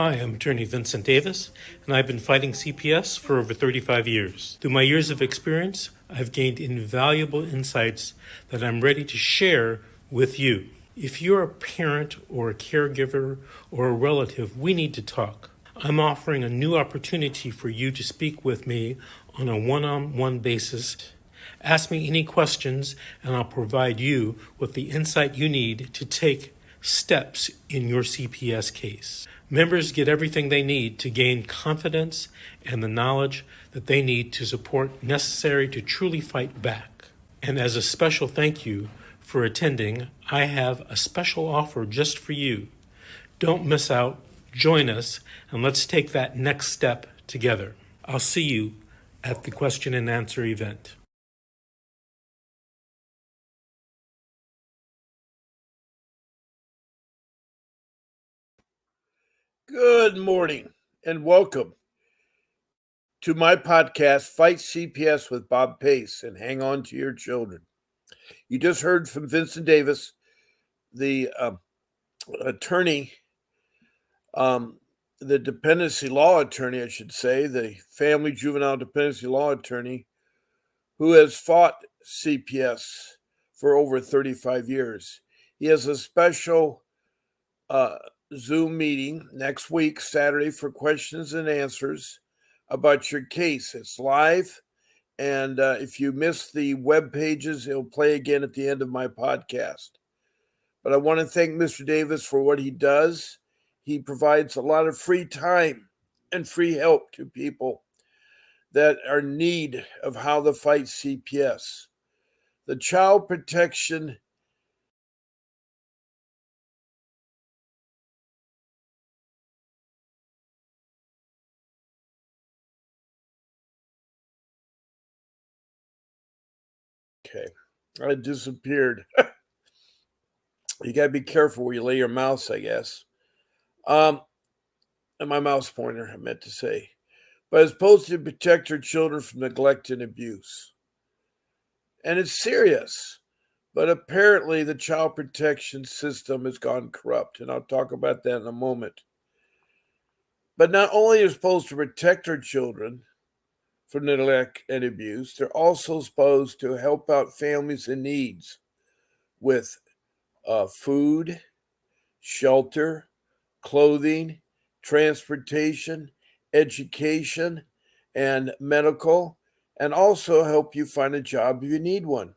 Hi, I'm attorney Vincent Davis, and I've been fighting CPS for over 35 years. Through my years of experience, I've gained invaluable insights that I'm ready to share with you. If you're a parent or a caregiver or a relative, we need to talk. I'm offering a new opportunity for you to speak with me on a one-on-one basis. Ask me any questions, and I'll provide you with the insight you need to take steps in your CPS case. Members get everything they need to gain confidence and the knowledge that they need to support necessary to truly fight back. And as a special thank you for attending, I have a special offer just for you. Don't miss out, join us, and let's take that next step together. I'll see you at the question and answer event. Good morning and welcome to my podcast, Fight CPS with Bob Pace and Hang On to Your Children. You just heard from Vincent Davis, the attorney, the dependency law attorney, I should say, the family juvenile dependency law attorney who has fought CPS for over 35 years. He has a special Zoom meeting next week, Saturday, for questions and answers about your case. It's live, and if you miss the web pages, it'll play again at the end of my podcast. But I want to thank Mr. Davis for what he does. He provides a lot of free time and free help to people that are in need of how to fight CPS. The Child Protection Okay, I disappeared. You got to be careful where you lay your mouse, I guess. And my mouse pointer, I meant to say. But it's supposed to protect your children from neglect and abuse. And it's serious. But apparently the child protection system has gone corrupt. And I'll talk about that in a moment. But not only are they supposed to protect our children from neglect and abuse, they're also supposed to help out families in needs with food, shelter, clothing, transportation, education, and medical, and also help you find a job if you need one.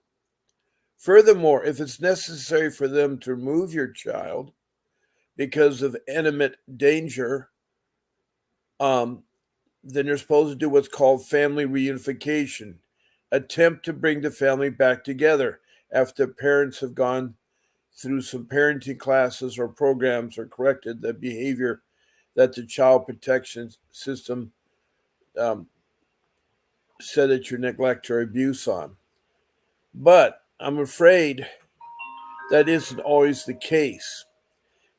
Furthermore, if it's necessary for them to remove your child because of imminent danger, then you're supposed to do what's called family reunification, attempt to bring the family back together after parents have gone through some parenting classes or programs or corrected the behavior that the child protection system said that you neglect or abuse on. But I'm afraid that isn't always the case.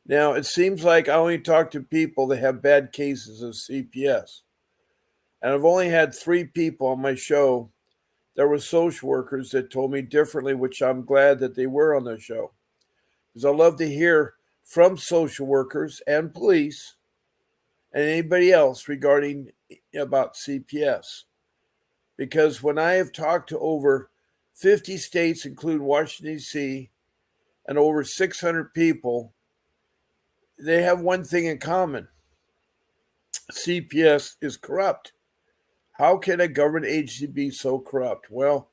Now, it seems like I only talk to people that have bad cases of CPS. And I've only had 3 people on my show that were social workers that told me differently, which I'm glad that they were on the show. Because I love to hear from social workers and police and anybody else regarding about CPS. Because when I have talked to over 50 states, including Washington, D.C., and over 600 people, they have one thing in common. CPS is corrupt. How can a government agency be so corrupt? Well,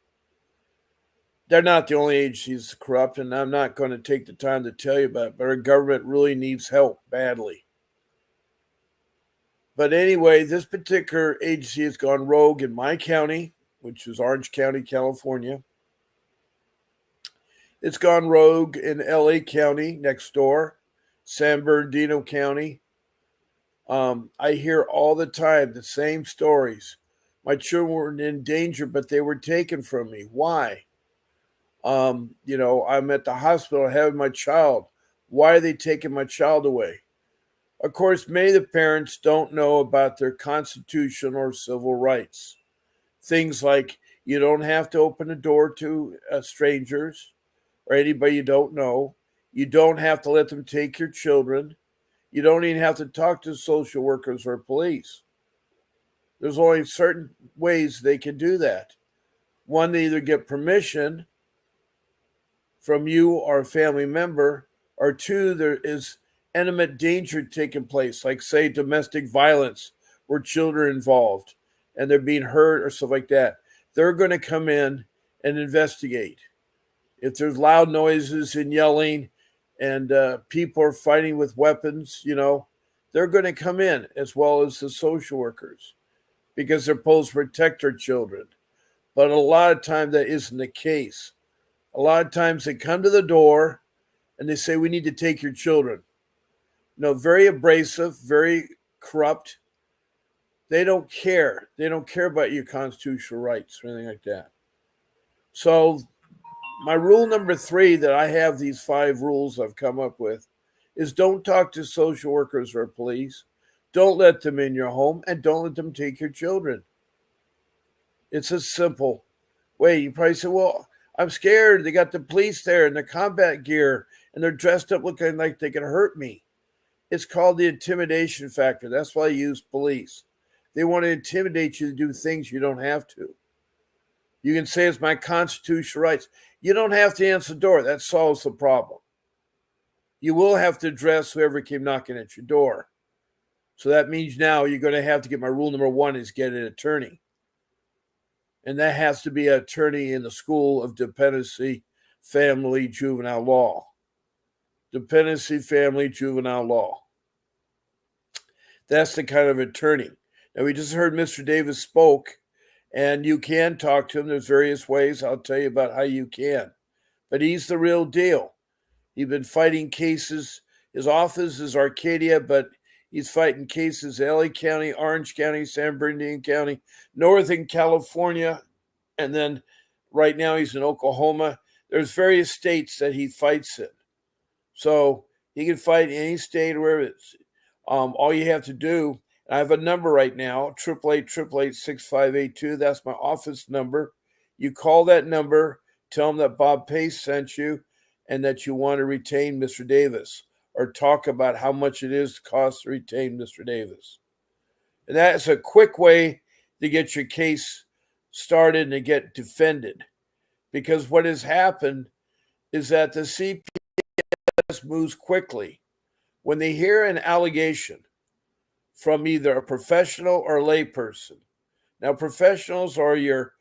they're not the only agency that's corrupt, and I'm not going to take the time to tell you about it, but our government really needs help badly. But anyway, this particular agency has gone rogue in my county, which is Orange County, California. It's gone rogue in LA County next door, San Bernardino County. I hear all the time the same stories. My children were in danger, but they were taken from me. Why? I'm at the hospital having my child. Why are they taking my child away? Of course, many of the parents don't know about their constitutional or civil rights. Things like you don't have to open the door to strangers or anybody you don't know. You don't have to let them take your children. You don't even have to talk to social workers or police. There's only certain ways they can do that. One, they either get permission from you or a family member, or two, there is imminent danger taking place, like, say, domestic violence where children are involved and they're being hurt or stuff like that. They're going to come in and investigate. If there's loud noises and yelling and people are fighting with weapons, they're going to come in, as well as the social workers, because they're supposed to protect our children. But a lot of times that isn't the case. A lot of times they come to the door and they say, we need to take your children. Very abrasive, very corrupt. They don't care. They don't care about your constitutional rights or anything like that. So my rule number 3, that I have these 5 rules I've come up with, is don't talk to social workers or police. Don't let them in your home, and don't let them take your children. It's a simple way. You probably say, well, I'm scared. They got the police there in their combat gear, and they're dressed up looking like they can hurt me. It's called the intimidation factor. That's why I use police. They want to intimidate you to do things you don't have to. You can say it's my constitutional rights. You don't have to answer the door. That solves the problem. You will have to address whoever came knocking at your door. So that means now you're going to have to get my rule number 1 is get an attorney. And that has to be an attorney in the School of Dependency, Family, Juvenile Law. Dependency, Family, Juvenile Law. That's the kind of attorney. Now, we just heard Mr. Davis spoke, and you can talk to him. There's various ways. I'll tell you about how you can. But he's the real deal. He's been fighting cases. His office is Arcadia, but he's fighting cases in LA County, Orange County, San Bernardino County, Northern California, and then right now he's in Oklahoma. There's various states that he fights in. So he can fight in any state or wherever it's. All you have to do, and I have a number right now, 888-888-6582. That's my office number. You call that number, tell them that Bob Pace sent you, and that you want to retain Mr. Davis, or talk about how much it is to cost to retain Mr. Davis. And that's a quick way to get your case started and to get defended. Because what has happened is that the CPS moves quickly. When they hear an allegation from either a professional or a layperson. Now, professionals are your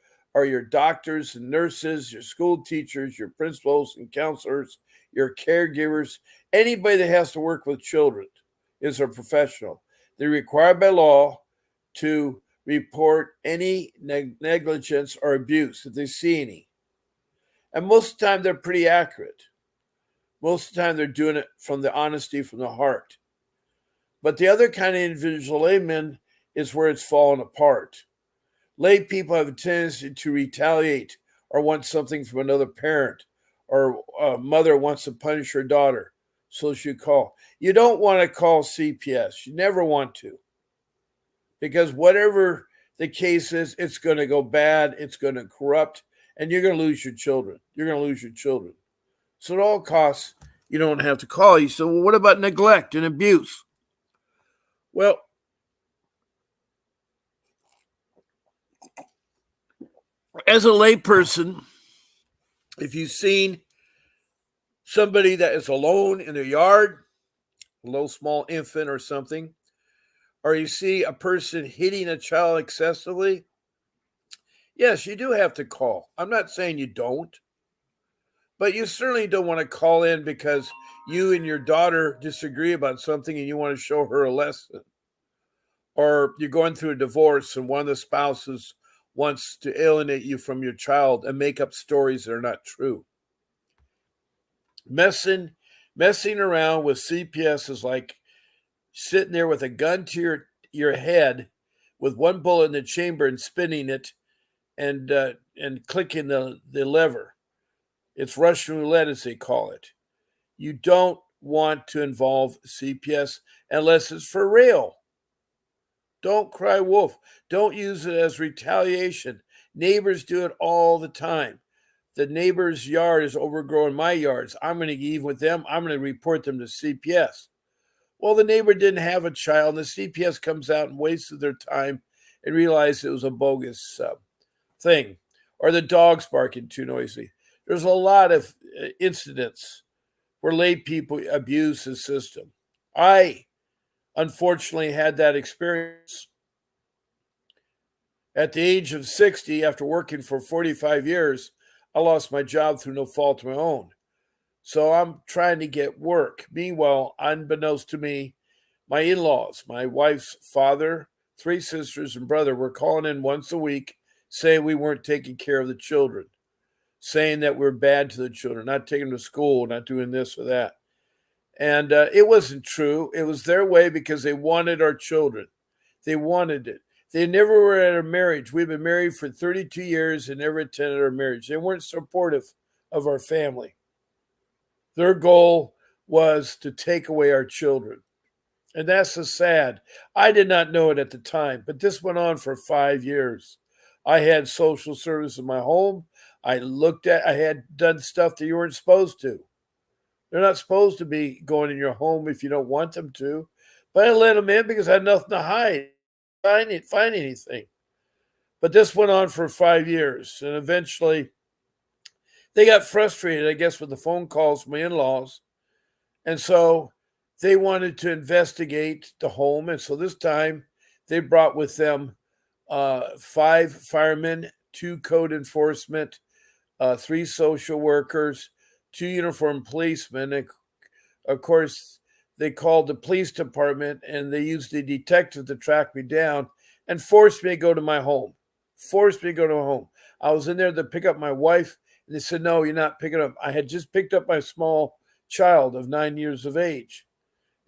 doctors and nurses, your school teachers, your principals and counselors, your caregivers. Anybody that has to work with children is a professional. They're required by law to report any negligence or abuse if they see any. And most of the time, they're pretty accurate. Most of the time, they're doing it from the honesty, from the heart. But the other kind of individual layman is where it's fallen apart. Lay people have a tendency to retaliate or want something from another parent, or a mother wants to punish her daughter, so she call. You don't want to call CPS. You never want to. Because whatever the case is, it's going to go bad, it's going to corrupt, and you're going to lose your children. You're going to lose your children. So at all costs, you don't have to call. You say, well, what about neglect and abuse? Well, as a layperson, if you've seen somebody that is alone in their yard, a little small infant or something, or you see a person hitting a child excessively, yes, you do have to call. I'm not saying you don't, but you certainly don't want to call in because you and your daughter disagree about something and you want to show her a lesson. Or you're going through a divorce and one of the spouses wants to alienate you from your child and make up stories that are not true. Messing around with CPS is like sitting there with a gun to your head with one bullet in the chamber and spinning it and clicking the lever. It's Russian roulette, as they call it. You don't want to involve CPS unless it's for real. Don't cry wolf. Don't use it as retaliation. Neighbors do it all the time. The neighbor's yard is overgrowing my yards. I'm going to get even with them. I'm going to report them to CPS. Well, the neighbor didn't have a child, and the CPS comes out and wasted their time and realized it was a bogus thing, or the dog's barking too noisy. There's a lot of incidents where lay people abuse the system. I unfortunately had that experience. At the age of 60, after working for 45 years, I lost my job through no fault of my own. So I'm trying to get work. Meanwhile, unbeknownst to me, my in laws, my wife's father, three sisters, and brother were calling in once a week saying we weren't taking care of the children, saying that we're bad to the children, not taking them to school, not doing this or that. And it wasn't true. It was their way because they wanted our children. They wanted it. They never were at our marriage. We've been married for 32 years and never attended our marriage. They weren't supportive of our family. Their goal was to take away our children. And that's the sad. I did not know it at the time, but this went on for 5 years. I had social service in my home. I had done stuff that you weren't supposed to. They're not supposed to be going in your home if you don't want them to. But I let them in because I had nothing to hide, find anything. But this went on for 5 years. And eventually they got frustrated, I guess, with the phone calls from my in-laws. And so they wanted to investigate the home. And so this time they brought with them 5 firemen, 2 code enforcement, 3 social workers, 2 uniformed policemen. And of course, they called the police department and they used the detective to track me down and forced me to go to my home. Forced me to go to a home. I was in there to pick up my wife, and they said, "No, you're not picking up." I had just picked up my small child of 9 years of age.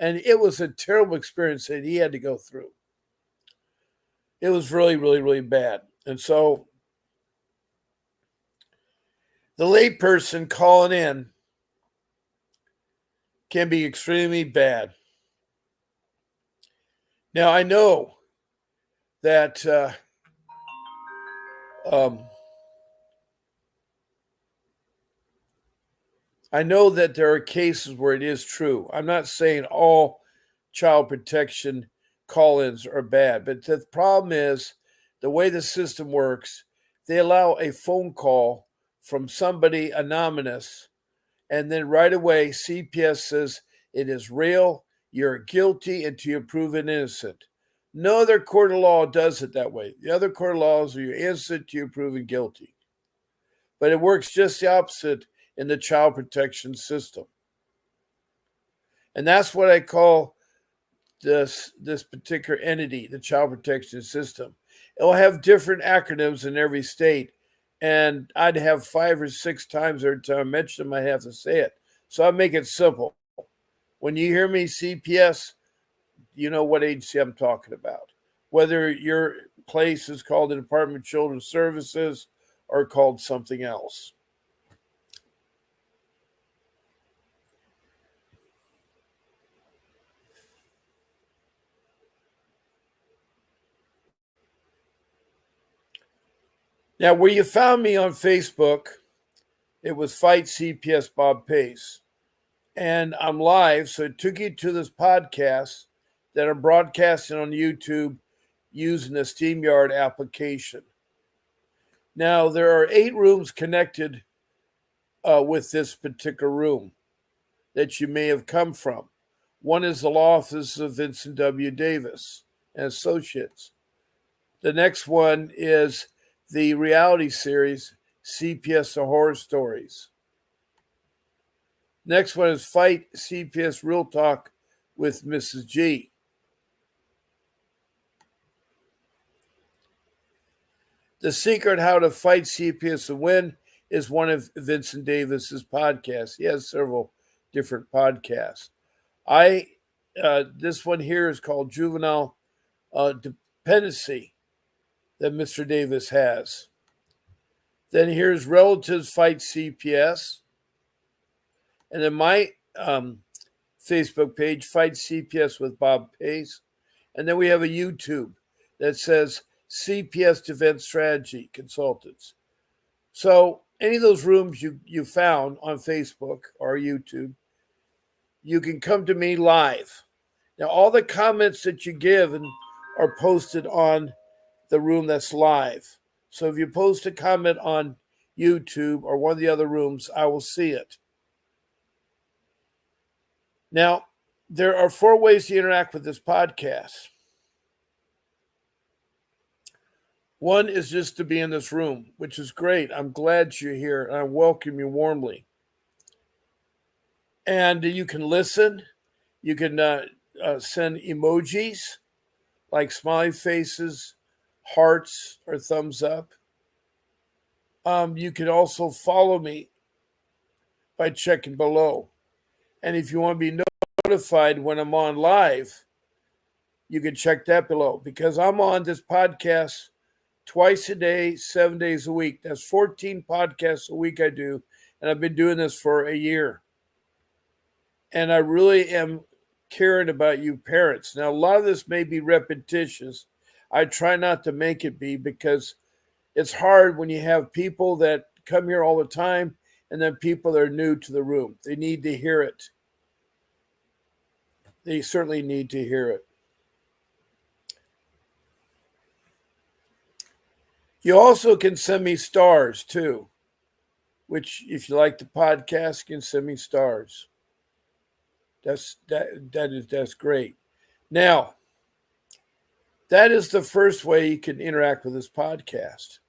And it was a terrible experience that he had to go through. It was really, really, really bad. And so the layperson calling in can be extremely bad. Now, I know that there are cases where it is true. I'm not saying all child protection call-ins are bad, but the problem is the way the system works. They allow a phone call from somebody anonymous, and then right away CPS says it is real, you're guilty until you're proven innocent. No other court of law does it that way. The other court of laws are you're innocent till you're proven guilty. But it works just the opposite in the child protection system. And that's what I call this particular entity, the child protection system. It'll have different acronyms in every state, and I'd have 5 or 6 times every time I mention them, I have to say it. So I make it simple. When you hear me CPS, you know what agency I'm talking about. Whether your place is called the Department of Children's Services or called something else. Now, where you found me on Facebook, it was Fight CPS Bob Pace. And I'm live, so it took you to this podcast that I'm broadcasting on YouTube using the StreamYard application. Now, there are 8 rooms connected with this particular room that you may have come from. One is the law office of Vincent W. Davis and Associates. The next one is the reality series, CPS The Horror Stories. Next one is Fight CPS Real Talk with Mrs. G. The Secret How to Fight CPS and Win is one of Vincent Davis's podcasts. He has several different podcasts. This one here is called Juvenile Dependency that Mr. Davis has. Then here's Relatives Fight CPS. And then my Facebook page, Fight CPS with Bob Pace. And then we have a YouTube that says CPS Defense Strategy Consultants. So any of those rooms you found on Facebook or YouTube, you can come to me live Now, all the comments that you give are posted on the room that's live. So if you post a comment on YouTube or one of the other rooms, I will see it. Now, there are 4 ways to interact with this podcast. One is just to be in this room, which is great. I'm glad you're here, and I welcome you warmly. And you can listen. You can send emojis like smiley faces, hearts, or thumbs up. You can also follow me by checking below. And if you want to be notified when I'm on live, you can check that below, because I'm on this podcast twice a day, 7 days a week. That's 14 podcasts a week I do. And I've been doing this for a year. And I really am caring about you parents. Now, a lot of this may be repetitious. I try not to make it be, because it's hard when you have people that come here all the time and then people that are new to the room. They need to hear it. They certainly need to hear it. You also can send me stars too, which, if you like the podcast, you can send me stars. That's great. Now, that is the first way you can interact with this podcast.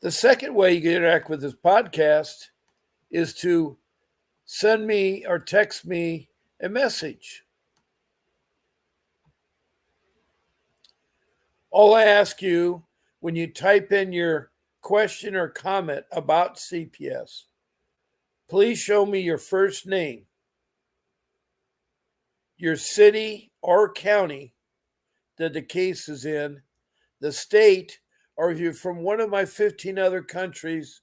The second way you can interact with this podcast is to send me or text me a message. All I ask you, when you type in your question or comment about CPS, please show me your first name, your city or county that the case is in, the state, or if you're from one of my 15 other countries,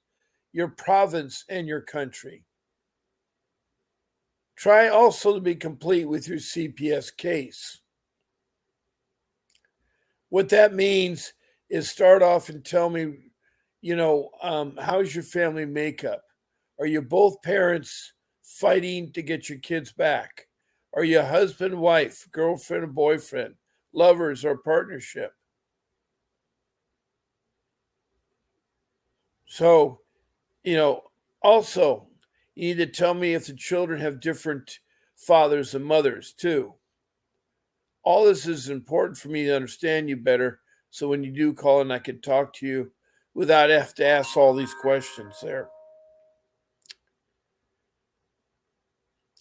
your province and your country. Try also to be complete with your CPS case. What that means is start off and tell me, how's your family makeup? Are you both parents fighting to get your kids back? Are you husband, wife, girlfriend, or boyfriend, lovers, or partnership? So, also, you need to tell me if the children have different fathers and mothers too. All this is important for me to understand you better, so when you do call in, I can talk to you without having to ask all these questions there.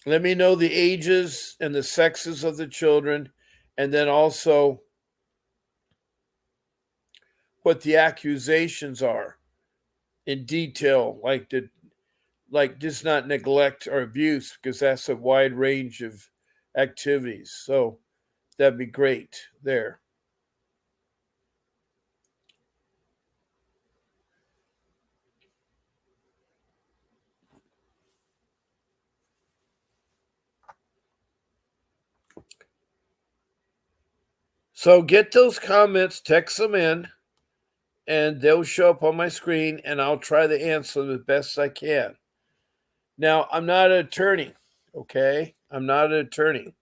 Let me know the ages and the sexes of the children, and then also what the accusations are in detail, like just not neglect or abuse, because that's a wide range of activities. So that'd be great there. So get those comments, text them in, and they'll show up on my screen, and I'll try to answer them as best I can. Now, I'm not an attorney, okay? I'm not an attorney.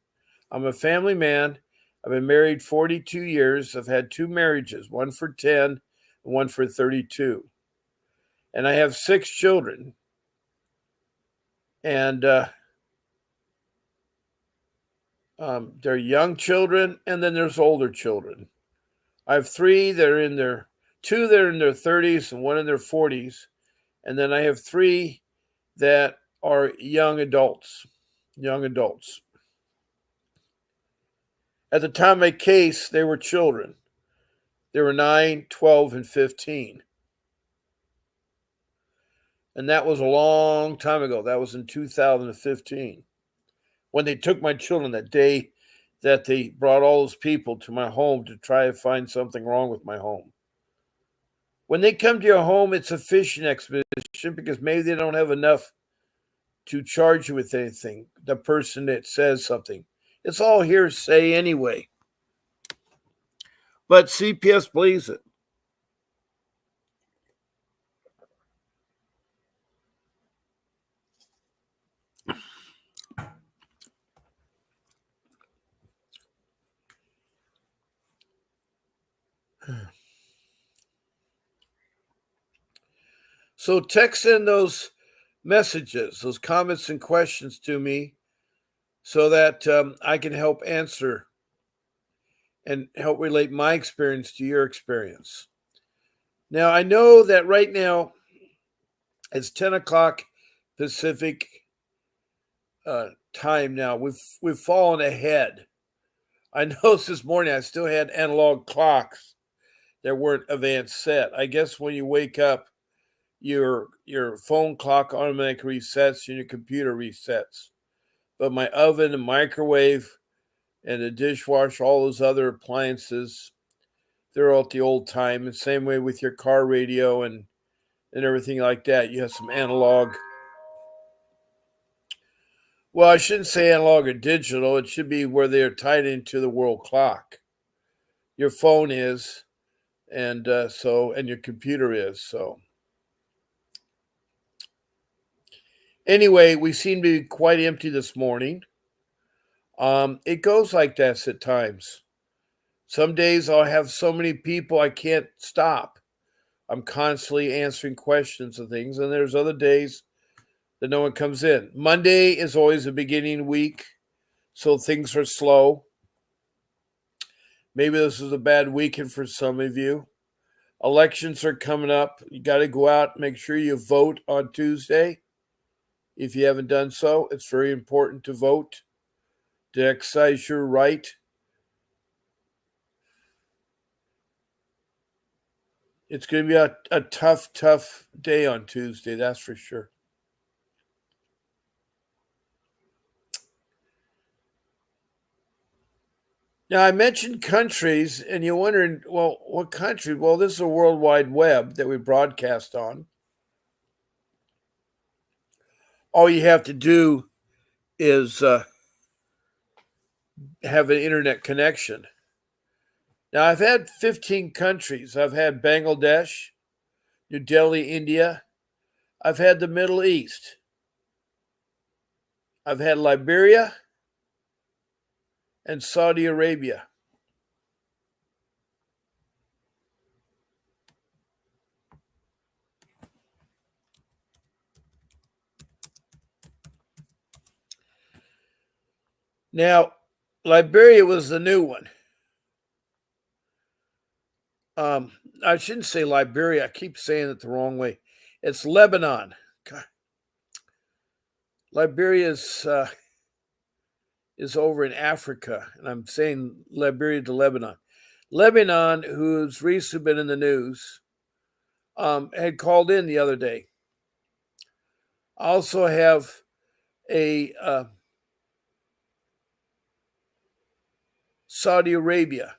I'm a family man. I've been married 42 years. I've had 2 marriages, one for 10 and one for 32. And I have 6 children. And they're young children, and then there's older children. I have 3 that are in their 2 that are in their 30s and 1 in their 40s. And then I have 3 that are young adults. At the time of my case, they were children. They were 9, 12, and 15. And that was a long time ago. That was in 2015. When they took my children, that day that they brought all those people to my home to try to find something wrong with my home. When they come to your home, it's a fishing expedition, because maybe they don't have enough to charge you with anything, the person that says something. It's all hearsay anyway. But CPS believes it. So text in those messages, those comments and questions to me so that I can help answer and help relate my experience to your experience. Now, I know that right now it's 10 o'clock Pacific time now. We've fallen ahead. I noticed this morning I still had analog clocks that weren't advanced set. I guess when you wake up, your phone clock automatically resets and your computer resets. But my oven and microwave and the dishwasher, all those other appliances, they're all at the old time. And same way with your car radio and everything like that. You have some analog. Well, I shouldn't say analog or digital. It should be where they're tied into the world clock. Your phone is, and and your computer is. So anyway, we seem to be quite empty this morning. It goes like this at times. Some days I'll have so many people I can't stop. I'm constantly answering questions and things, and there's other days that no one comes in. Monday is always a beginning week, so things are slow. Maybe this is a bad weekend for some of you. Elections are coming up. You got to go out, make sure you vote on Tuesday. If you haven't done so, it's very important to vote, to exercise your right. It's going to be a tough day on Tuesday, that's for sure. Now, I mentioned countries, and you're wondering, well, what country? Well, this is a World Wide Web that we broadcast on. All you have to do is have an internet connection. Now, I've had 15 countries. I've had Bangladesh, New Delhi, India. I've had the Middle East. I've had Liberia and Saudi Arabia. Now, Liberia was the new one. I shouldn't say Liberia. I keep saying it the wrong way. It's Lebanon. God. Liberia is over in Africa, and I'm saying Liberia to Lebanon. Lebanon, who's recently been in the news, had called in the other day. I also have a Saudi Arabia.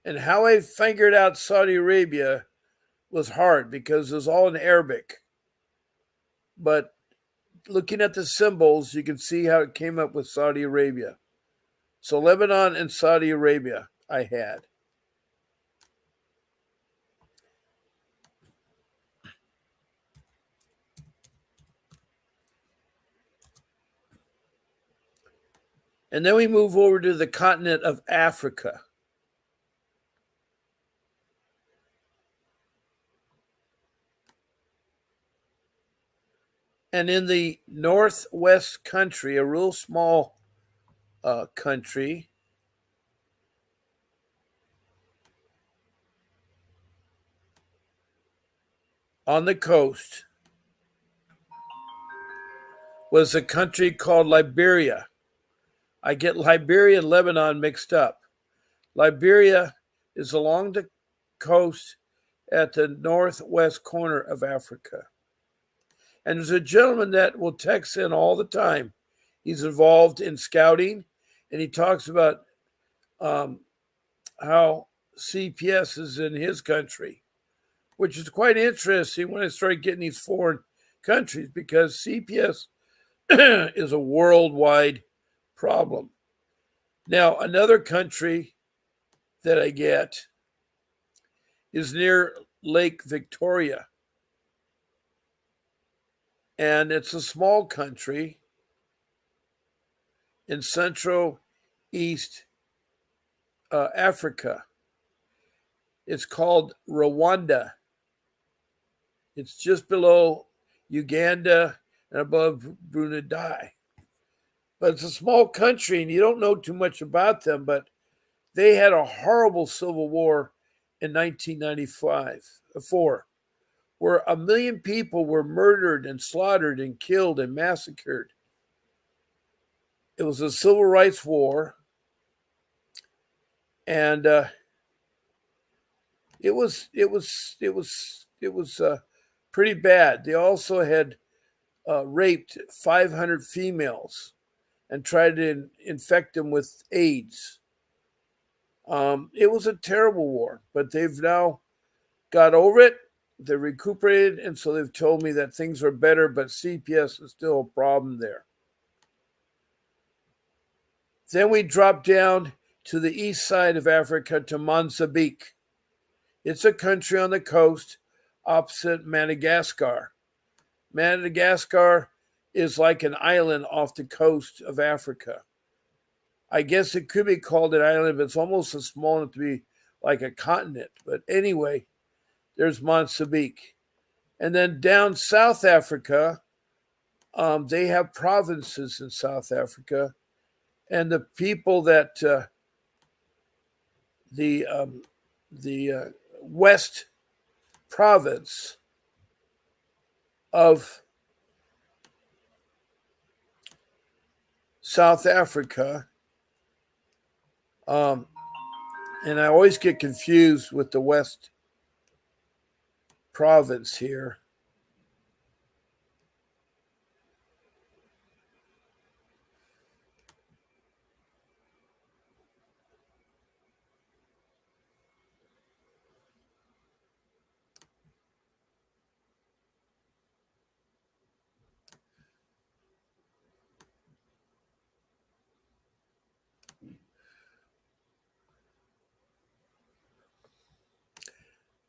And how I figured out Saudi Arabia was hard because it was all in Arabic. But looking at the symbols, you can see how it came up with Saudi Arabia. So Lebanon and Saudi Arabia I had. And then we move over to the continent of Africa. And in the northwest country, a real small country, on the coast, was a country called Liberia. I get Liberia and Lebanon mixed up. Liberia is along the coast at the northwest corner of Africa. And there's a gentleman that will text in all the time. He's involved in scouting, and he talks about how CPS is in his country, which is quite interesting when I started getting these foreign countries because CPS is a worldwide problem. Now, another country that I get is near Lake Victoria. And it's a small country in Central East Africa. It's called Rwanda. It's just below Uganda and above Burundi. But it's a small country, and you don't know too much about them, but they had a horrible civil war in 1994, where 1 million people were murdered and slaughtered and killed and massacred. It was a civil rights war, and it was pretty bad. They also had raped 500 females and tried to infect them with AIDS. It was a terrible war, but they've now got over it. They recuperated, and so they've told me that things are better, but CPS is still a problem there. Then we drop down to the east side of Africa to Mozambique. It's a country on the coast opposite Madagascar. Madagascar is like an island off the coast of Africa. I guess it could be called an island, but it's almost as small enough to be like a continent. But anyway, there's Mozambique. And then down South Africa, they have provinces in South Africa. And the people that the West province of South Africa, and I always get confused with the West province here.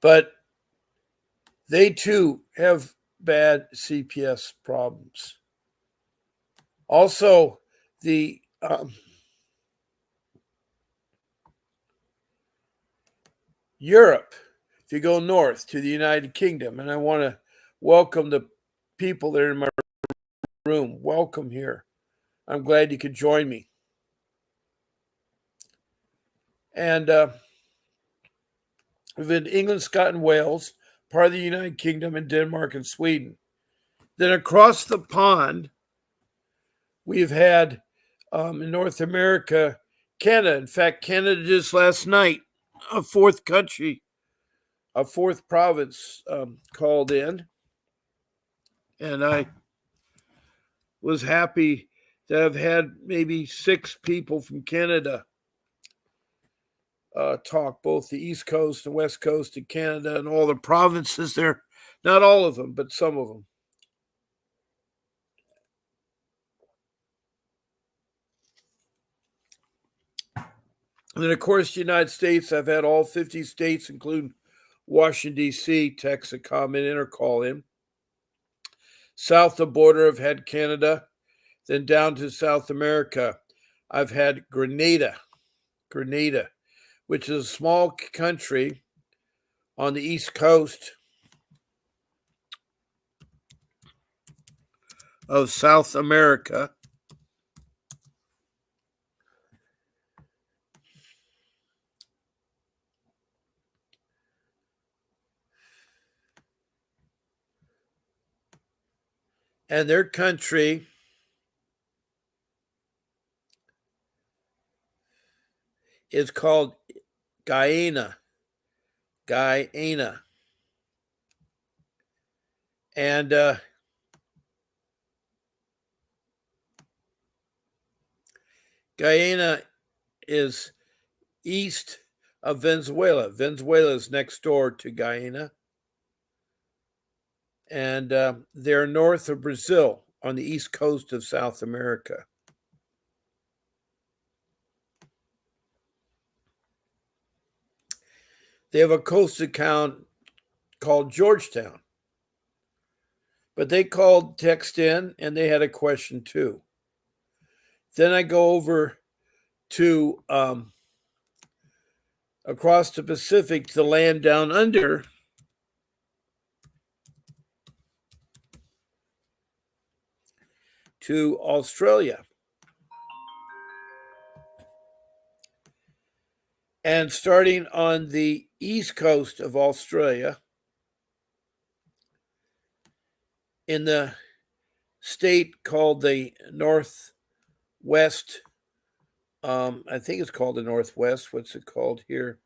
But they too have bad CPS problems. Also, the Europe, if you go north to the United Kingdom, and I want to welcome the people that are in my room. Welcome here. I'm glad you could join me. And we've been England, Scotland, Wales, part of the United Kingdom, and Denmark and Sweden. Then across the pond, we've had in North America, Canada. In fact, Canada just last night, a fourth country, a fourth province called in. And I was happy to have had maybe 6 people from Canada talk, both the East Coast and West Coast of Canada and all the provinces there. Not all of them, but some of them. And then, of course, the United States, I've had all 50 states, including Washington, D.C., text a comment in or call in. South of the border, I've had Canada. Then down to South America, I've had Grenada, which is a small country on the East Coast of South America. And their country is called Guyana. And Guyana is east of Venezuela. Venezuela is next door to Guyana. And they're north of Brazil on the east coast of South America. They have a coastal town called Georgetown. But they called text in, and they had a question too. Then I go over to across the Pacific to the land down under to Australia. And starting on the east coast of Australia, in the state called the Northwest, I think it's called the Northwest. What's it called here?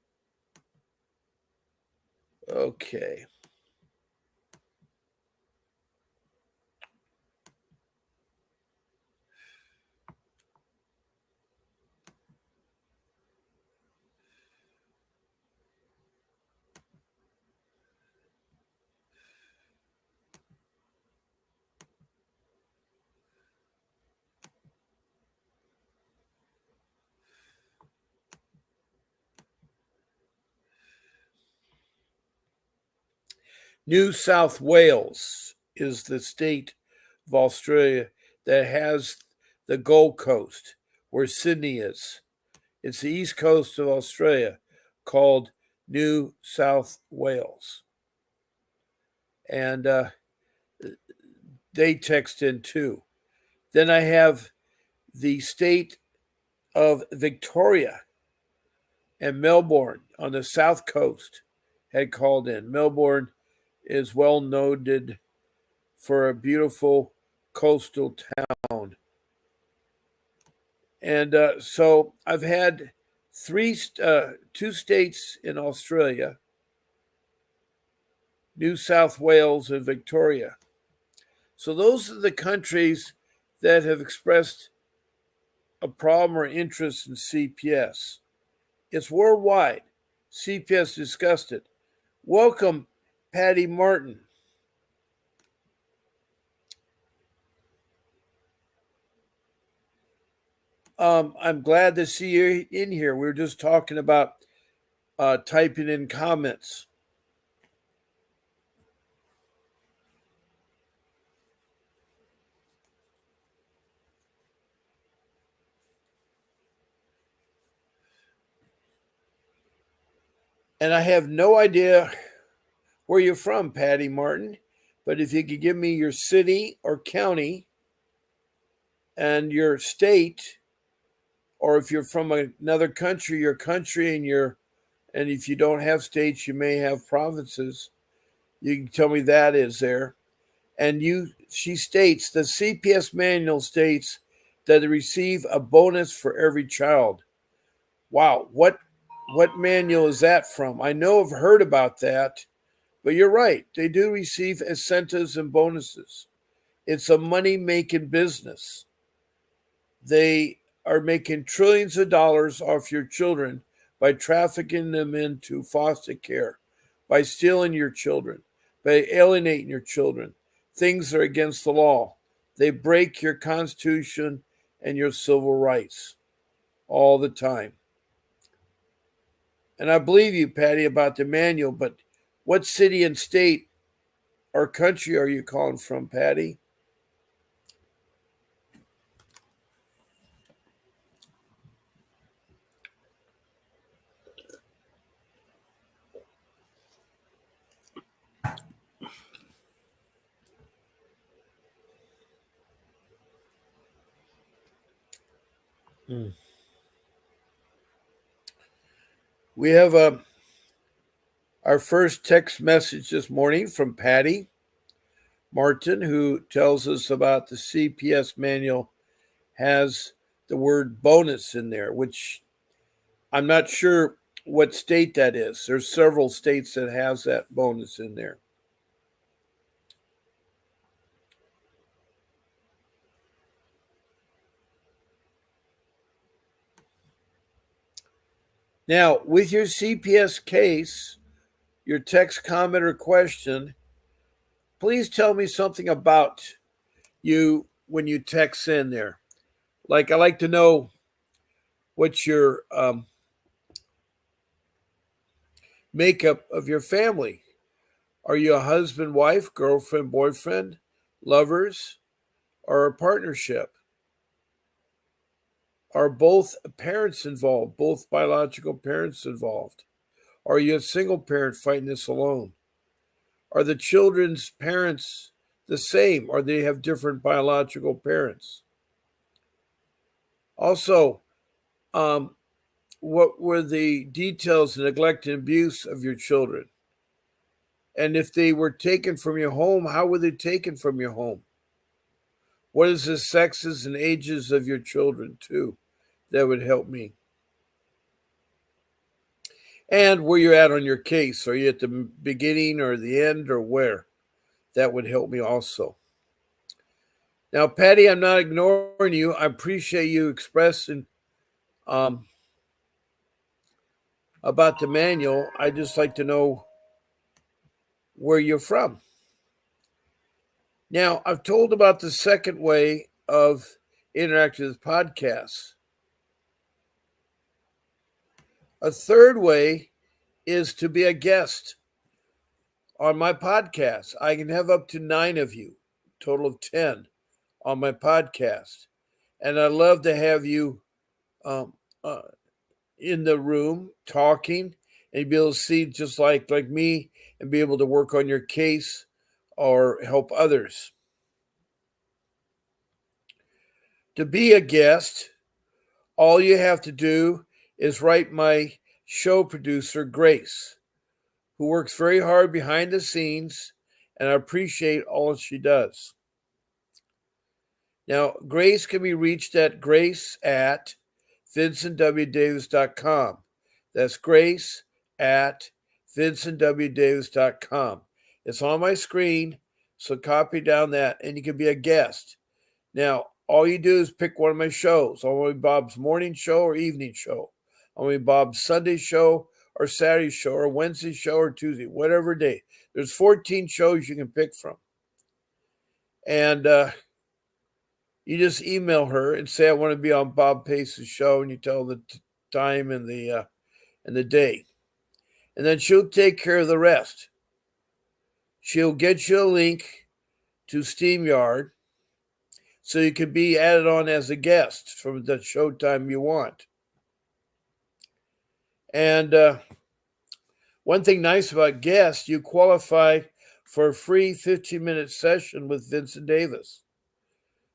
Okay. New South Wales is the state of Australia that has the Gold Coast, where Sydney is. It's the east coast of Australia, called New South Wales. And they text in too. Then I have the state of Victoria and Melbourne on the south coast had called in. Melbourne is well noted for a beautiful coastal town. And so I've had two states in Australia, New South Wales and Victoria. So those are the countries that have expressed a problem or interest in CPS. It's worldwide. CPS discussed it. Welcome, Patty Martin. I'm glad to see you in here. We were just talking about typing in comments. And I have no idea where you're from, Patty Martin, but if you could give me your city or county and your state, or if you're from another country, your country, and if you don't have states, you may have provinces. You can tell me that is there. And she states the CPS manual states that they receive a bonus for every child. Wow, what manual is that from? I know I've heard about that, but you're right. They do receive incentives and bonuses. It's a money-making business. They are making trillions of dollars off your children by trafficking them into foster care, by stealing your children, by alienating your children. Things are against the law. They break your Constitution and your civil rights all the time. And I believe you, Patty, about the manual, but what city and state or country are you calling from, Patty? We have our first text message this morning from Patty Martin, who tells us about the CPS manual has the word bonus in there, which I'm not sure what state that is. There's several states that has that bonus in there. Now, with your CPS case, your text, comment, or question, please tell me something about you when you text in there. Like, I like to know what your makeup of your family. Are you a husband, wife, girlfriend, boyfriend, lovers, or a partnership? Are both parents involved, both biological parents involved? Are you a single parent fighting this alone? Are the children's parents the same, or they have different biological parents? Also, what were the details of neglect and abuse of your children? And if they were taken from your home, how were they taken from your home? What is the sexes and ages of your children, too? That would help me. And where you're at on your case. Are you at the beginning or the end or where? That would help me also. Now, Patty, I'm not ignoring you. I appreciate you expressing about the manual. I just like to know where you're from. Now, I've told about the second way of interacting with podcasts. A third way is to be a guest on my podcast. I can have up to 9 of you, total of 10, on my podcast. And I'd love to have you in the room talking and be able to see just like me and be able to work on your case or help others. To be a guest, all you have to do is write my show producer, Grace, who works very hard behind the scenes, and I appreciate all she does. Now, Grace can be reached at grace@vincentwdavis.com. That's grace@vincentwdavis.com. It's on my screen, so copy down that, and you can be a guest. Now, all you do is pick one of my shows. I want to be Bob's morning show or evening show. I want to be Bob's Sunday show or Saturday show or Wednesday show or Tuesday, whatever day. There's 14 shows you can pick from. And you just email her and say, I want to be on Bob Pace's show, and you tell the time and the day. And then she'll take care of the rest. She'll get you a link to StreamYard so you can be added on as a guest from the showtime you want. And one thing nice about guests, you qualify for a free 15-minute session with Vincent Davis.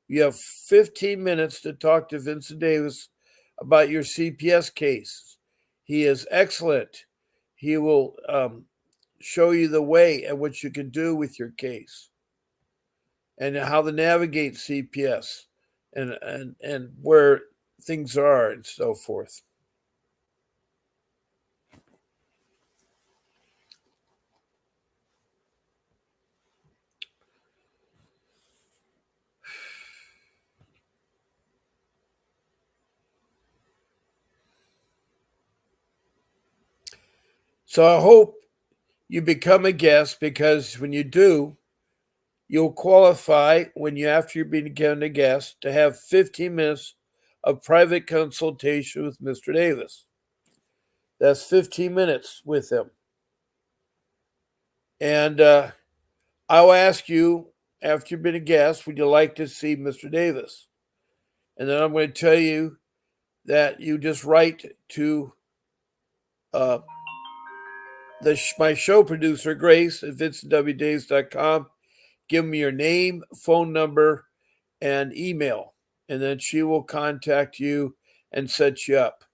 You have 15 minutes to talk to Vincent Davis about your CPS case. He is excellent. He will show you the way and what you can do with your case and how to navigate CPS and where things are and so forth. So I hope you become a guest, because when you do, you'll qualify after you've become a guest to have 15 minutes of private consultation with Mr. Davis. That's 15 minutes with him. And I'll ask you, after you've been a guest, would you like to see Mr. Davis? And then I'm going to tell you that you just write to my show producer, Grace, at vincentwdavis.com. Give me your name, phone number, and email. And then she will contact you and set you up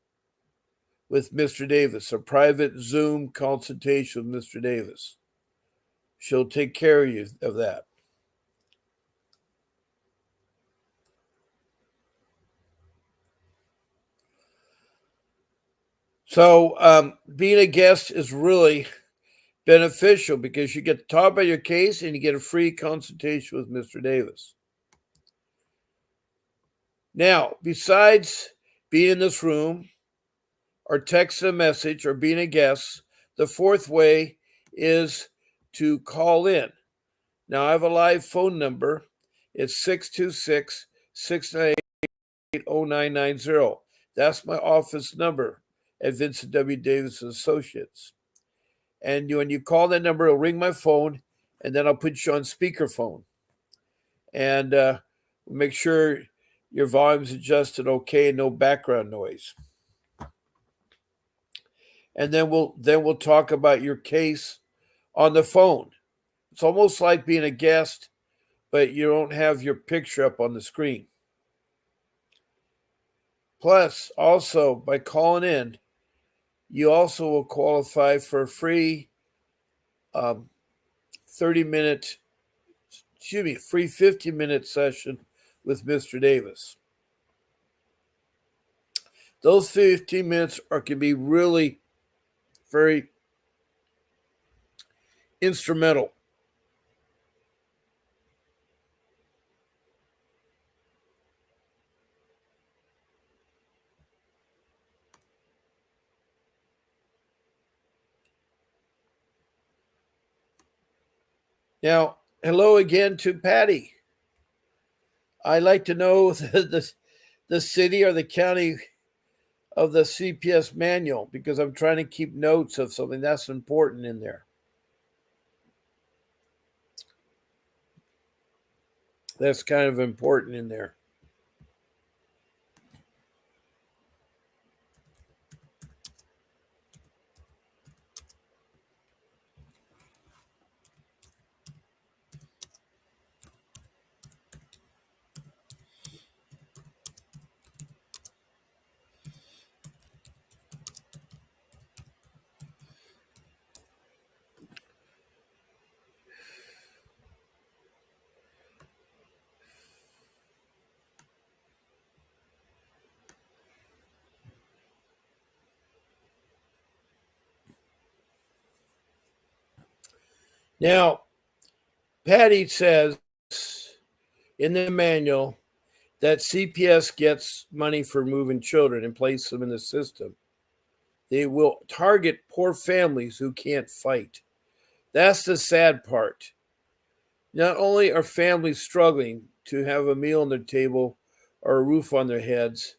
with Mr. Davis, a private Zoom consultation with Mr. Davis. She'll take care of you of that. So being a guest is really beneficial because you get to talk about your case and you get a free consultation with Mr. Davis. Now, besides being in this room or text a message or being a guest, the fourth way is to call in. Now, I have a live phone number. It's 626-698-0990. That's my office number at Vincent W. Davis Associates. And when you call that number, it'll ring my phone, and then I'll put you on speakerphone. And make sure Your volume's adjusted okay, no background noise. And then we'll talk about your case on the phone. It's almost like being a guest, but you don't have your picture up on the screen. Plus, also by calling in, you also will qualify for a free 30-minute, free 50-minute session with Mr. Davis. Those 15 minutes can be really very instrumental. Now, hello again to Patty. I'd like to know the city or the county of the CPS manual because I'm trying to keep notes of something that's important in there. That's kind of important in there. Now, Patty says in the manual that CPS gets money for moving children and place them in the system. They will target poor families who can't fight. That's the sad part. Not only are families struggling to have a meal on their table or a roof on their heads,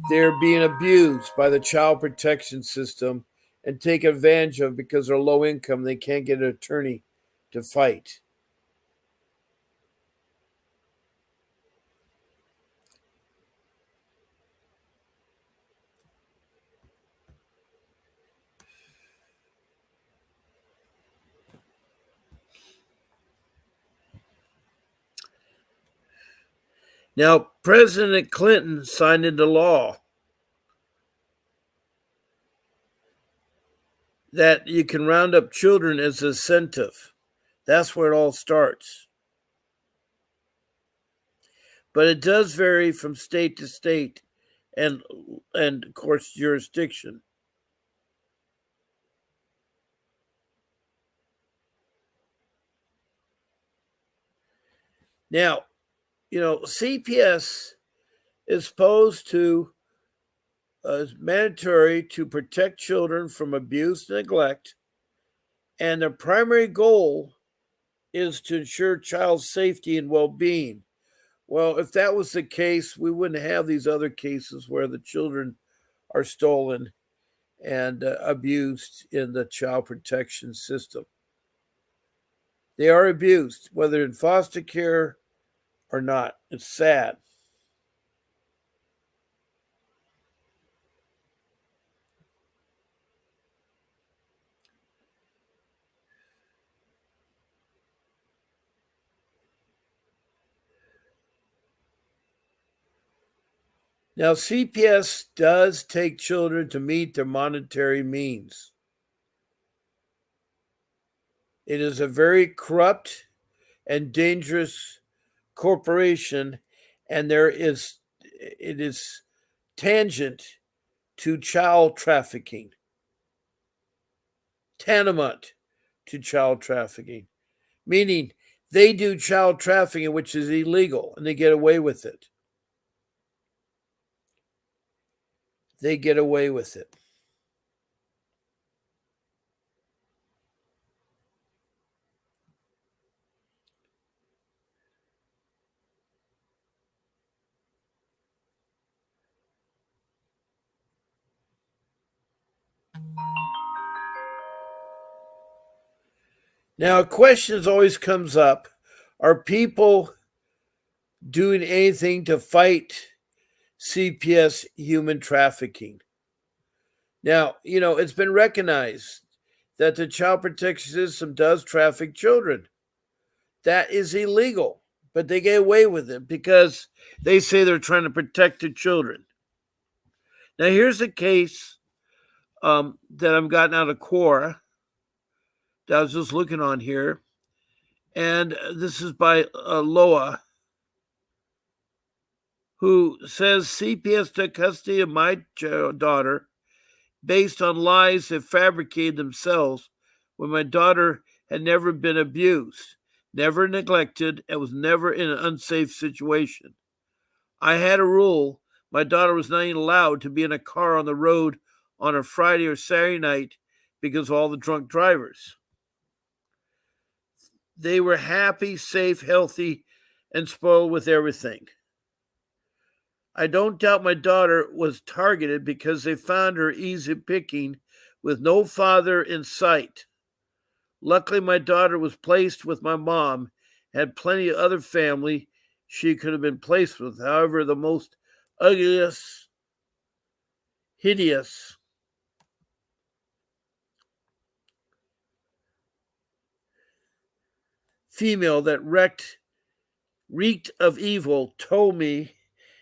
they're being abused by the child protection system and taken advantage of because they're low income. They can't get an attorney to fight. Now, President Clinton signed into law that you can round up children as an incentive. That's where it all starts. But it does vary from state to state and of course jurisdiction. Now, CPS is supposed to is mandatory to protect children from abuse and neglect, and their primary goal is to ensure child safety and well-being. Well, if that was the case, we wouldn't have these other cases where the children are stolen and abused in the child protection system. They are abused, whether in foster care or not. It's sad. Now, CPS does take children to meet their monetary means. It is a very corrupt and dangerous corporation, and it is tangent to child trafficking, tantamount to child trafficking, meaning they do child trafficking, which is illegal, and they get away with it. They get away with it. Now, a question always comes up: are people doing anything to fight CPS human trafficking. Now, it's been recognized that the child protection system does traffic children. That is illegal, but they get away with it because they say they're trying to protect the children. Now, here's a case that I've gotten out of Quora that I was just looking on here. And this is by Loa, who says CPS took custody of my daughter based on lies they fabricated themselves when my daughter had never been abused, never neglected, and was never in an unsafe situation. I had a rule my daughter was not even allowed to be in a car on the road on a Friday or Saturday night because of all the drunk drivers. They were happy, safe, healthy, and spoiled with everything. I don't doubt my daughter was targeted because they found her easy picking with no father in sight. Luckily, my daughter was placed with my mom, had plenty of other family she could have been placed with. However, the most ugliest, hideous, female that reeked of evil told me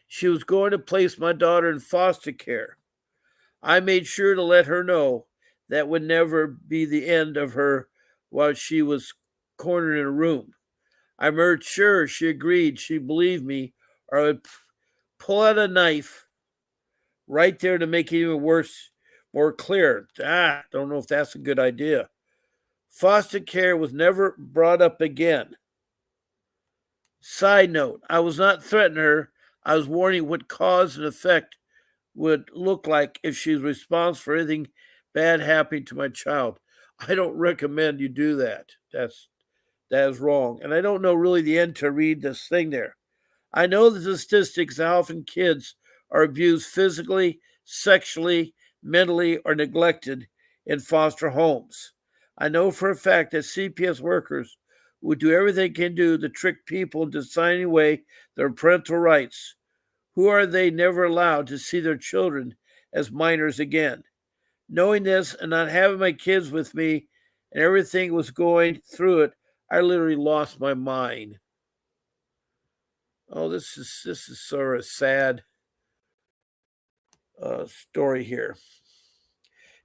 she was going to place my daughter in foster care. I made sure to let her know that would never be the end of her while she was cornered in a room. I made sure she agreed she believed me, or I would pull out a knife right there to make it even worse, more clear. Don't know if that's a good idea. Foster care was never brought up again. Side note, I was not threatening her. I was warning what cause and effect would look like if she's responsible for anything bad happening to my child. I don't recommend you do that. That is wrong. And I don't know really the end to read this thing there. I know the statistics how often kids are abused physically, sexually, mentally, or neglected in foster homes. I know for a fact that CPS workers would do everything they can do to trick people into signing away their parental rights. Who are they never allowed to see their children as minors again? Knowing this and not having my kids with me and everything was going through it, I literally lost my mind. Oh, this is sort of a sad story here.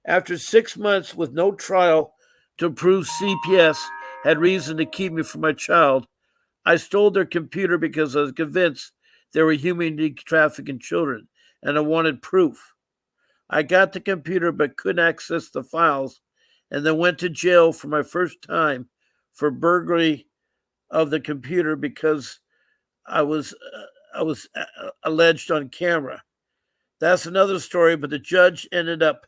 After 6 months with no trial to prove CPS had reason to keep me from my child, I stole their computer because I was convinced they were humanly trafficking children, and I wanted proof. I got the computer but couldn't access the files, and then went to jail for my first time for burglary of the computer because I was alleged on camera. That's another story, but the judge ended up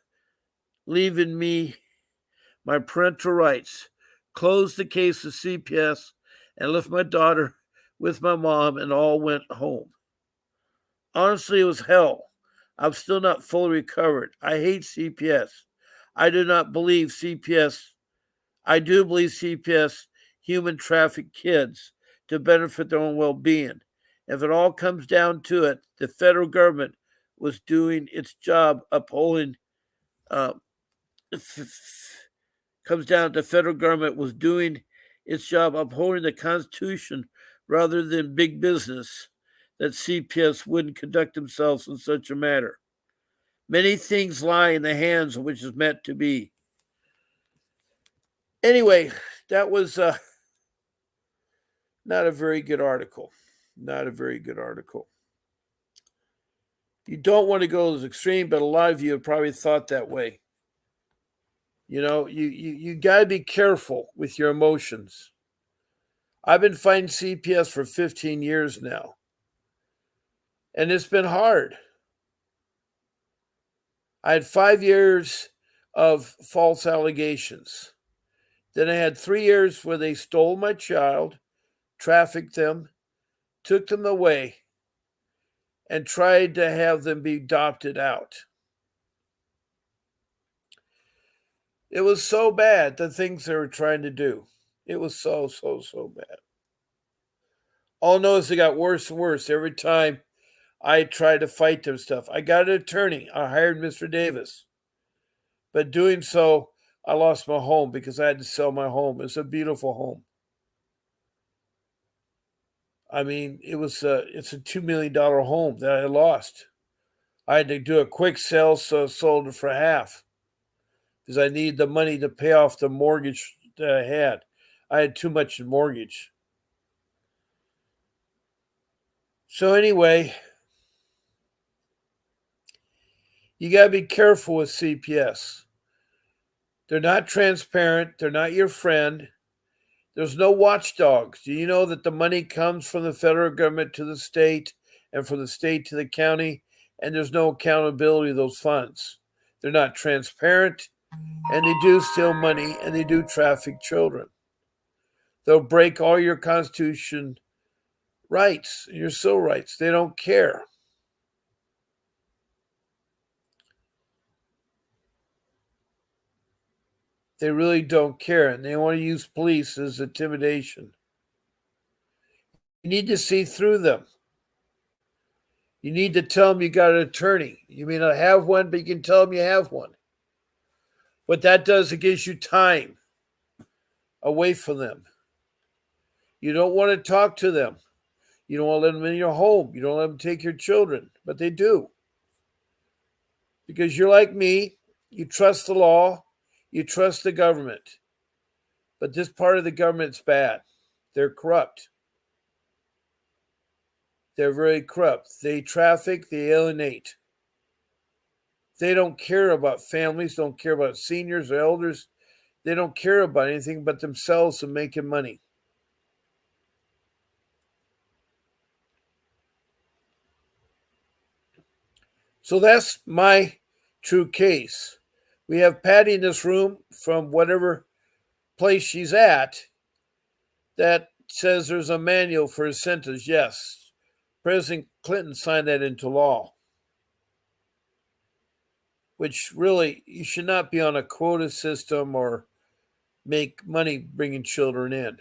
leaving me my parental rights, closed the case of CPS, and left my daughter with my mom, and all went home. Honestly, it was hell. I'm still not fully recovered. I hate CPS. I do not believe CPS. I do believe CPS human traffic kids to benefit their own well being. If it all comes down to it, the federal government was doing its job upholding. Comes down to the federal government was doing its job upholding the Constitution rather than big business, that CPS wouldn't conduct themselves in such a matter. Many things lie in the hands of which is meant to be. Anyway, that was not a very good article. Not a very good article. You don't want to go to the extreme, but a lot of you have probably thought that way. You got to be careful with your emotions. I've been fighting CPS for 15 years now, and it's been hard. I had 5 years of false allegations. Then I had 3 years where they stole my child, trafficked them, took them away, and tried to have them be adopted out. It was so bad, the things they were trying to do. It was so bad. All I know is it got worse and worse every time I tried to fight them stuff. I got an attorney. I hired Mr. Davis. But doing so, I lost my home because I had to sell my home. It's a beautiful home. I mean, it's a $2 million home that I lost. I had to do a quick sale, so I sold it for half because I needed the money to pay off the mortgage that I had. I had too much in mortgage. So anyway, you got to be careful with CPS. They're not transparent. They're not your friend. There's no watchdogs. Do you know that the money comes from the federal government to the state and from the state to the county, and there's no accountability of those funds? They're not transparent, and they do steal money, and they do traffic children. They'll break all your Constitution rights, your civil rights. They don't care. They really don't care, and they want to use police as intimidation. You need to see through them. You need to tell them you got an attorney. You may not have one, but you can tell them you have one. What that does, it gives you time away from them. You don't want to talk to them. You don't want to let them in your home. You don't let them take your children, but they do. Because you're like me, you trust the law, you trust the government. But this part of the government's bad. They're corrupt. They're very corrupt. They traffic, they alienate. They don't care about families, don't care about seniors or elders. They don't care about anything but themselves and making money. So that's my true case. We have Patty in this room from whatever place she's at that says there's a manual for a sentence. Yes, President Clinton signed that into law, which really, you should not be on a quota system or make money bringing children in.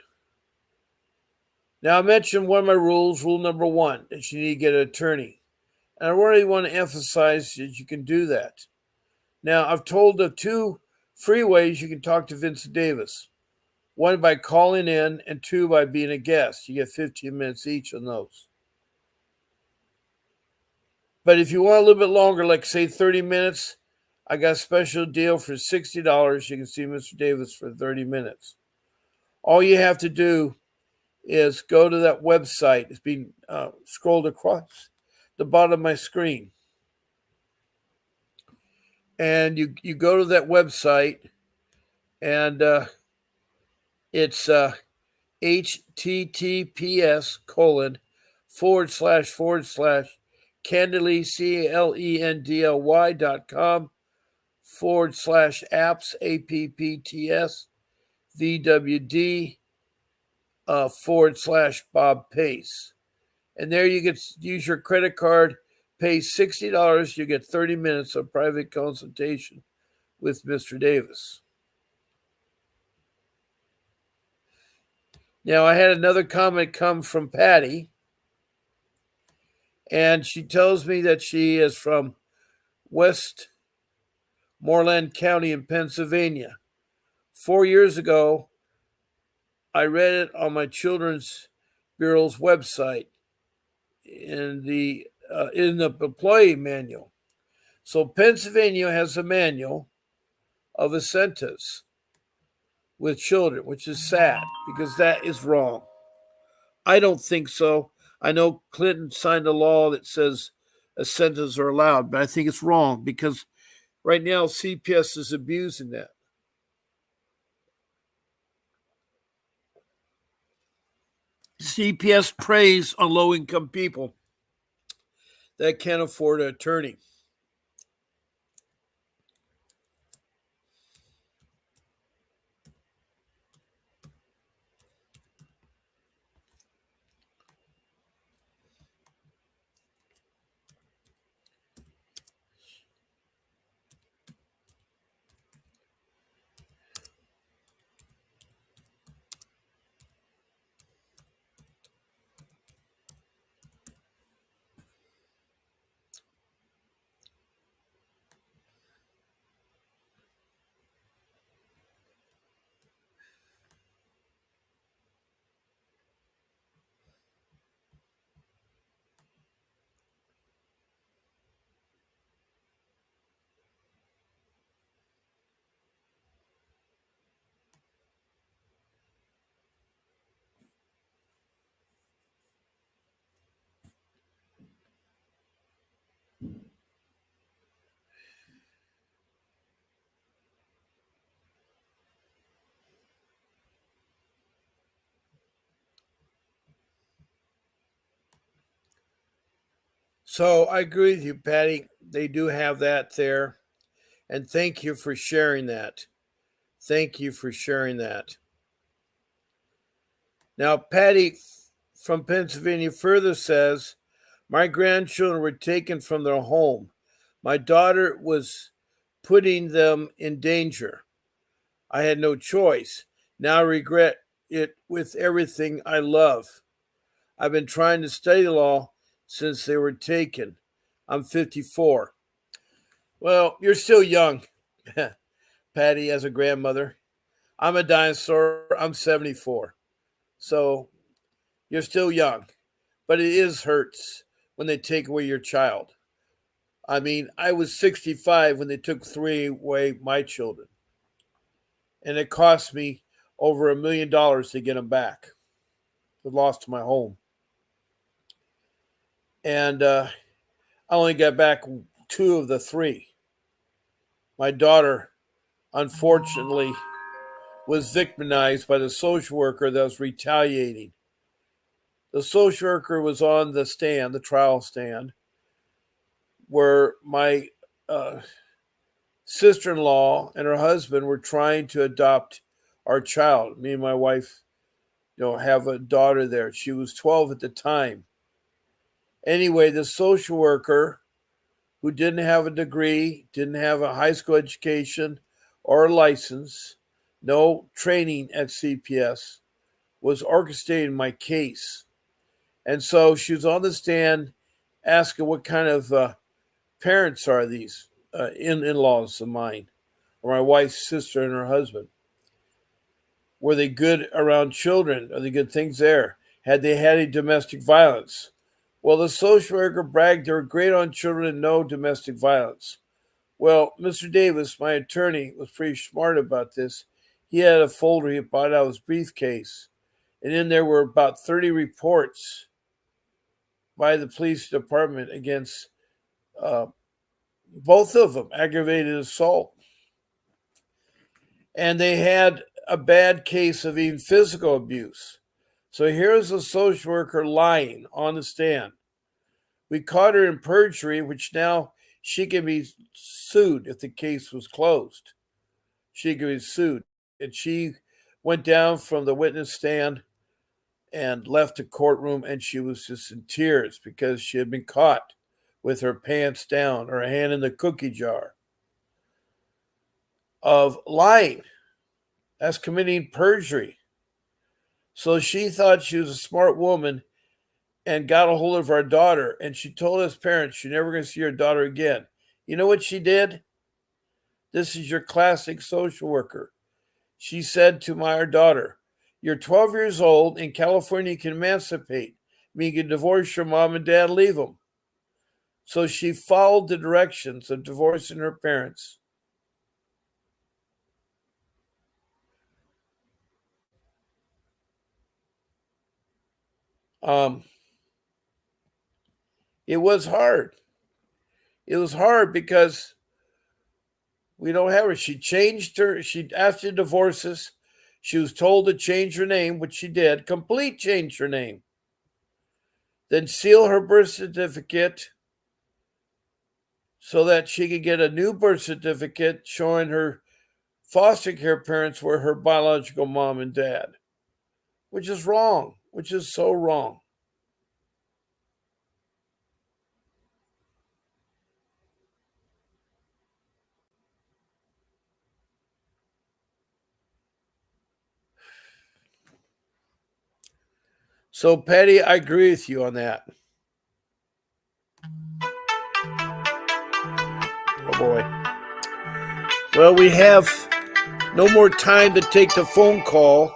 Now, I mentioned one of my rules, rule number one, that you need to get an attorney. And I really want to emphasize that you can do that. Now, I've told of two free ways you can talk to Vincent Davis. One by calling in, and two by being a guest. You get 15 minutes each on those. But if you want a little bit longer, like say 30 minutes, I got a special deal for $60. You can see Mr. Davis for 30 minutes. All you have to do is go to that website. It's being scrolled across the bottom of my screen. And you go to that website, and it's https:// clendy.com/apps appts vwd / Pace. And there you get use your credit card, pay $60, you get 30 minutes of private consultation with Mr. Davis. Now, I had another comment come from Patty, and she tells me that she is from Westmoreland County in Pennsylvania. 4 years ago, I read it on my Children's Bureau's website in the employee manual. So Pennsylvania has a manual of a sentence with children, which is sad because that is wrong. I don't think so. I know Clinton signed a law that says a sentence are allowed, but I think it's wrong because right now CPS is abusing that. CPS preys on low-income people that can't afford an attorney. So I agree with you, Patty. They do have that there. And thank you for sharing that. Thank you for sharing that. Now, Patty from Pennsylvania further says, my grandchildren were taken from their home. My daughter was putting them in danger. I had no choice. Now I regret it with everything I love. I've been trying to study law since they were taken. I'm 54. Well, you're still young, Patty, as a grandmother. I'm a dinosaur. I'm 74. So you're still young. But it is hurts when they take away your child. I mean, I was 65 when they took three away my children. And it cost me over $1 million to get them back. I lost my home. And I only got back two of the three. My daughter, unfortunately, was victimized by the social worker that was retaliating. The social worker was on the stand, the trial stand, where my uh, sister in law and her husband were trying to adopt our child. Me and my wife, have a daughter there. She was 12 at the time. Anyway, the social worker, who didn't have a degree, didn't have a high school education or a license, no training at CPS, was orchestrating my case. And so she was on the stand asking what kind of parents are these in-laws of mine, or my wife's sister and her husband. Were they good around children? Are they good things there? Had they had any domestic violence? Well, the social worker bragged they were great on children and no domestic violence. Well, Mr. Davis, my attorney, was pretty smart about this. He had a folder he bought out of his briefcase, and in there were about 30 reports by the police department against uh, both of them, aggravated assault. And they had a bad case of even physical abuse. So here's a social worker lying on the stand. We caught her in perjury, which now she can be sued if the case was closed. She could be sued. And she went down from the witness stand and left the courtroom, and she was just in tears because she had been caught with her pants down, her hand in the cookie jar, of lying. That's committing perjury. So she thought she was a smart woman and got a hold of our daughter, and she told us parents she's never going to see her daughter again. You know what she did? This is your classic social worker. She said to my daughter, you're 12 years old. In California, you can emancipate. I mean, you can divorce your mom and dad, leave them. So she followed the directions of divorcing her parents. Um, it was hard. It was hard because we don't have her. She changed her. She asked to divorce us. She was told to change her name, which she did. Complete change her name. Then seal her birth certificate so that she could get a new birth certificate showing her foster care parents were her biological mom and dad, which is wrong, which is so wrong. So, Patty, I agree with you on that. Oh, boy. Well, we have no more time to take the phone call.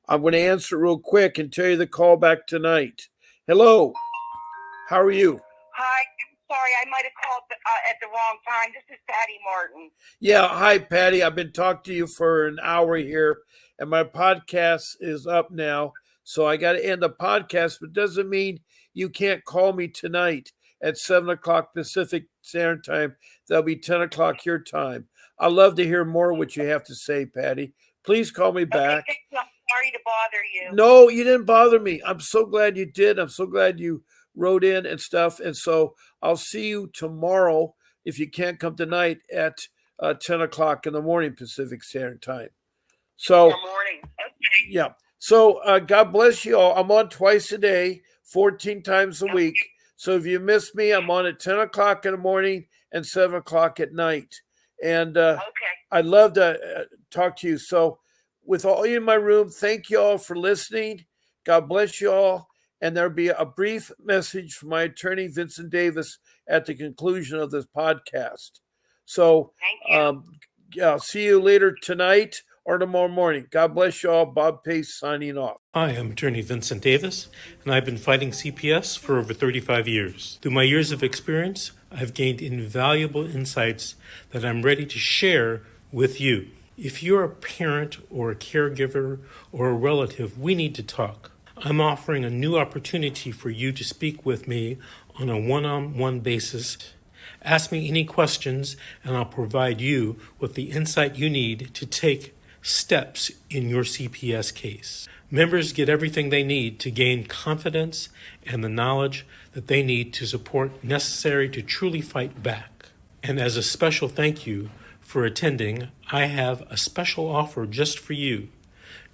I'm going to answer real quick and tell you the call back tonight. Hello. How are you? Hi, I'm sorry, I might have called at the wrong time. This is Patty Martin. Yeah, hi, Patty. I've been talking to you for an hour here, and my podcast is up now. So I got to end the podcast, but it doesn't mean you can't call me tonight at 7 o'clock Pacific Standard Time. That'll be 10 o'clock your time. I'd love to hear more what you have to say, Patty. Please call me back. Okay, I'm sorry to bother you. No, you didn't bother me. I'm so glad you did. I'm so glad you wrote in and stuff. And so I'll see you tomorrow, if you can't come tonight, at 10 o'clock in the morning Pacific Standard Time. So, Good morning. Okay. yeah. So God bless you all. I'm on twice a day, 14 times a week. So if you miss me, I'm on at 10 o'clock in the morning and 7 o'clock at night. And Okay. I'd love to talk to you. So with all you in my room, thank you all for listening. God bless you all. And there'll be a brief message from my attorney, Vincent Davis, at the conclusion of this podcast. So Thank you. I'll see you later tonight or tomorrow morning. God bless you all. Bob Pace signing off. Hi, I'm attorney Vincent Davis, and I've been fighting CPS for over 35 years. Through my years of experience, I've gained invaluable insights that I'm ready to share with you. If you're a parent or a caregiver or a relative, we need to talk. I'm offering a new opportunity for you to speak with me on a one-on-one basis. Ask me any questions, and I'll provide you with the insight you need to take steps in your CPS case. Members get everything they need to gain confidence and the knowledge that they need to support necessary to truly fight back. And as a special thank you for attending, I have a special offer just for you.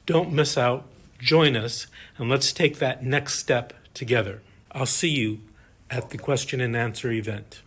Don't miss out. Join us, and let's take that next step together. I'll see you at the question and answer event.